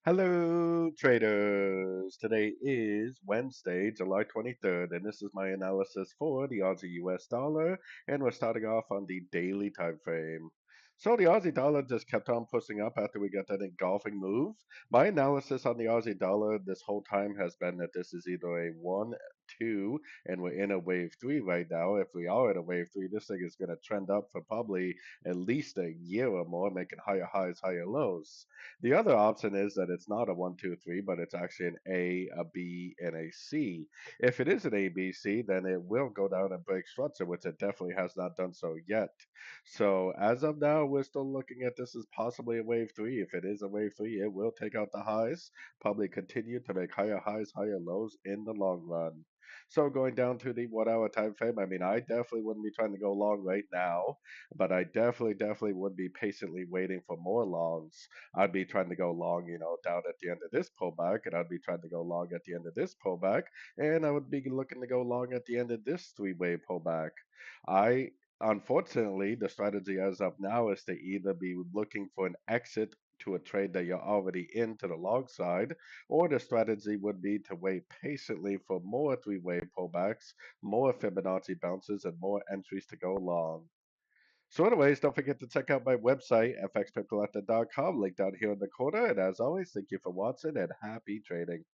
Hello, traders. Today is Wednesday, July 23rd, and this is my analysis for the Aussie US dollar. And we're starting off on the daily time frame. So the Aussie dollar just kept on pushing up after we got that engulfing move. My analysis on the Aussie dollar this whole time has been that this is either a 1, 2, and we're in a wave 3 right now. If we are in a wave 3, this thing is going to trend up for probably at least a year or more, making higher highs, higher lows. The other option is that it's not a one, two, three, but it's actually an A, a B, and a C. If it is an A, B, C, then it will go down and break structure, which it definitely has not done so yet. So as of now, we're still looking at this as possibly a wave three. If it is a wave three, it will take out the highs, probably continue to make higher highs, higher lows in the long run. So going down to the 1 hour time frame, I mean, I definitely wouldn't be trying to go long right now, but I definitely would be patiently waiting for more longs. I'd be trying to go long, down at the end of this pullback, and I'd be trying to go long at the end of this pullback, and I would be looking to go long at the end of this three-way pullback. I Unfortunately, the strategy as of now is to either be looking for an exit to a trade that you're already into the long side, or the strategy would be to wait patiently for more three-way pullbacks, more Fibonacci bounces, and more entries to go long. So anyways, don't forget to check out my website, fxpipcollector.com, link down here in the corner. And as always, thank you for watching and happy trading.